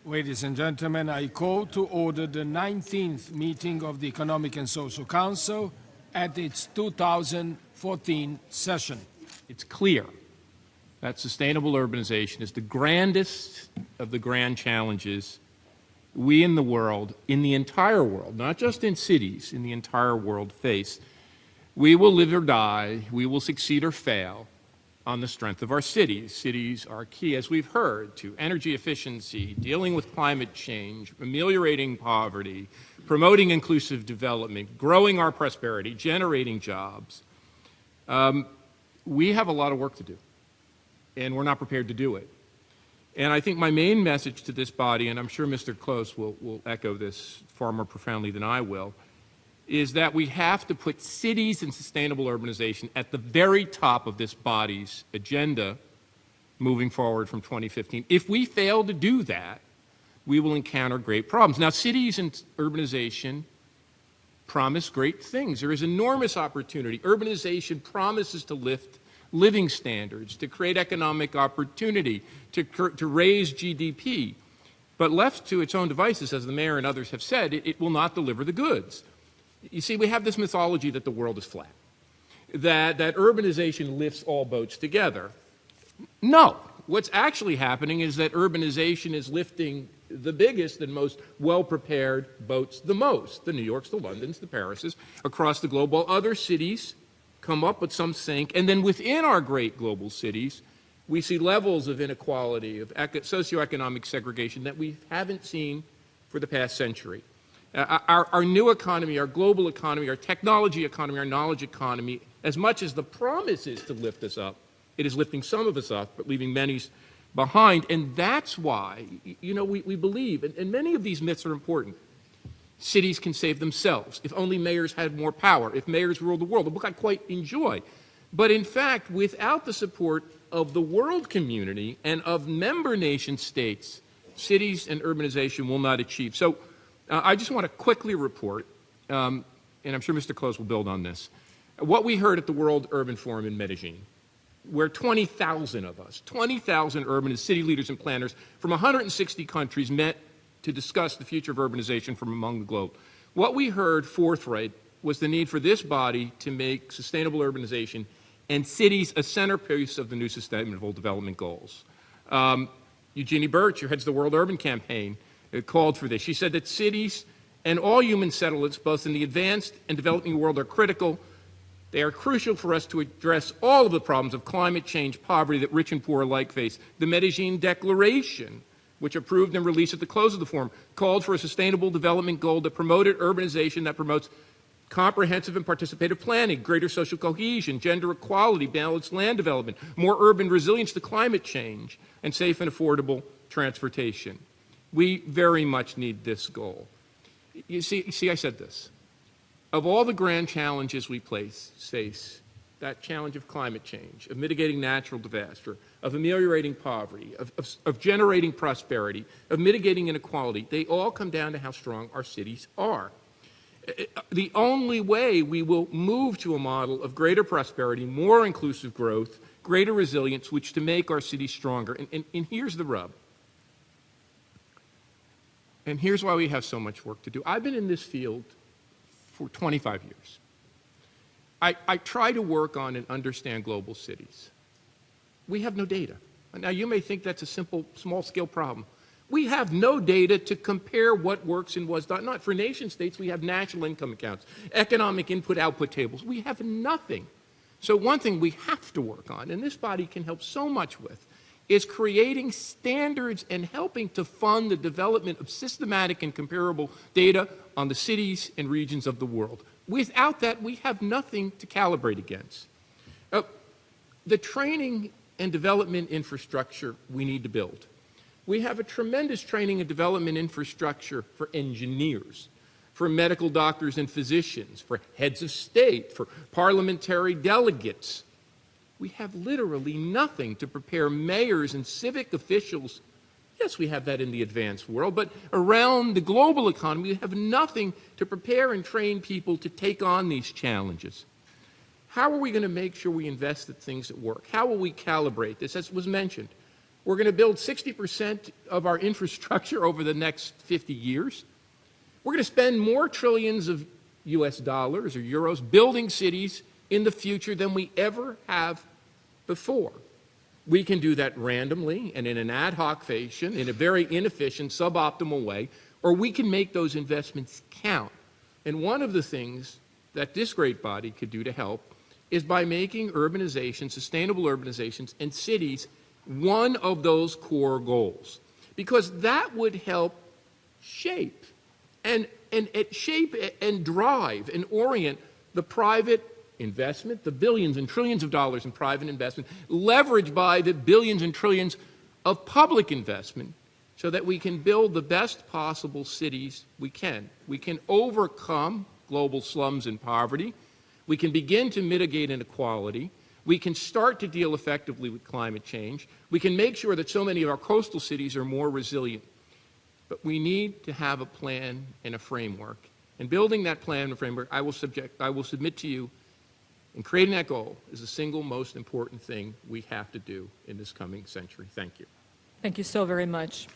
Ladies and gentlemen, I call to order the 19th meeting of the Economic and Social Council at its 2014 session. It's clear that sustainable urbanization is the grandest of the grand challenges we in the world, in the entire world, not just in cities, in the entire world face. We will live or die, we will succeed or fail on the strength of our cities. Cities are key, as we've heard, to energy efficiency, dealing with climate change, ameliorating poverty, promoting inclusive development, growing our prosperity, generating jobs. We have a lot of work to do, and we're not prepared to do it. And I think my main message to this body, and I'm sure Mr. Close will echo this far more profoundly than I will, is that we have to put cities and sustainable urbanization at the very top of this body's agenda moving forward from 2015. If we fail to do that, we will encounter great problems. Now, cities and urbanization promise great things. There is enormous opportunity. Urbanization promises to lift living standards, to create economic opportunity, to raise GDP. But left to its own devices, as the mayor and others have said, it will not deliver the goods. You see, we have this mythology that the world is flat, that urbanization lifts all boats together. No. What's actually happening is that urbanization is lifting the biggest and most well-prepared boats the most, the New Yorks, the Londons, the Parises, across the globe, while other cities come up, but some sink. And then within our great global cities, we see levels of inequality, of socioeconomic segregation that we haven't seen for the past century. Our new economy, our global economy, our technology economy, our knowledge economy, as much as the promise is to lift us up, it is lifting some of us up, but leaving many behind. And that's why, we believe, and many of these myths are important. Cities can save themselves if only mayors had more power, if mayors ruled the world, a book I quite enjoy. But in fact, without the support of the world community and of member nation states, cities and urbanization will not achieve. So I just want to quickly report, and I'm sure Mr. Close will build on this, what we heard at the World Urban Forum in Medellin, where 20,000 of us, 20,000 urban and city leaders and planners from 160 countries met to discuss the future of urbanization from among the globe. What we heard forthright was the need for this body to make sustainable urbanization and cities a centerpiece of the new Sustainable Development Goals. Eugenie Birch, who heads the World Urban Campaign, called for this. She said that cities and all human settlements, both in the advanced and developing world, are critical. They are crucial for us to address all of the problems of climate change, poverty that rich and poor alike face. The Medellin Declaration, which approved and released at the close of the forum, called for a sustainable development goal that promoted urbanization, that promotes comprehensive and participative planning, greater social cohesion, gender equality, balanced land development, more urban resilience to climate change, and safe and affordable transportation. We very much need this goal. You see, I said this. Of all the grand challenges we face, that challenge of climate change, of mitigating natural disaster, of ameliorating poverty, of generating prosperity, of mitigating inequality, they all come down to how strong our cities are. The only way we will move to a model of greater prosperity, more inclusive growth, greater resilience, which to make our cities stronger. And here's the rub. And here's why we have so much work to do. I've been in this field for 25 years. I try to work on and understand global cities. We have no data. Now, you may think that's a simple, small-scale problem. We have no data to compare what works and what's not. For nation states, we have national income accounts, economic input-output tables. We have nothing. So one thing we have to work on, and this body can help so much with, is creating standards and helping to fund the development of systematic and comparable data on the cities and regions of the world. Without that, we have nothing to calibrate against. The training and development infrastructure we need to build. We have a tremendous training and development infrastructure for engineers, for medical doctors and physicians, for heads of state, for parliamentary delegates. We have literally nothing to prepare mayors and civic officials. Yes, we have that in the advanced world, but around the global economy, we have nothing to prepare and train people to take on these challenges. How are we going to make sure we invest in things that work? How will we calibrate this? As was mentioned, We're going to build 60% of our infrastructure over the next 50 years. We're going to spend more trillions of US dollars or euros building cities in the future than we ever have before. We can do that randomly and in an ad hoc fashion, in a very inefficient, suboptimal way, or we can make those investments count. And one of the things that this great body could do to help is by making urbanization, sustainable urbanizations, and cities one of those core goals. Because that would help shape and drive and orient the private investment, the billions and trillions of dollars in private investment, leveraged by the billions and trillions of public investment, so that we can build the best possible cities we can. We can overcome global slums and poverty. We can begin to mitigate inequality. We can start to deal effectively with climate change. We can make sure that so many of our coastal cities are more resilient. But we need to have a plan and a framework. And building that plan and framework, I will submit to you, and creating that goal is the single most important thing we have to do in this coming century. Thank you. Thank you so very much.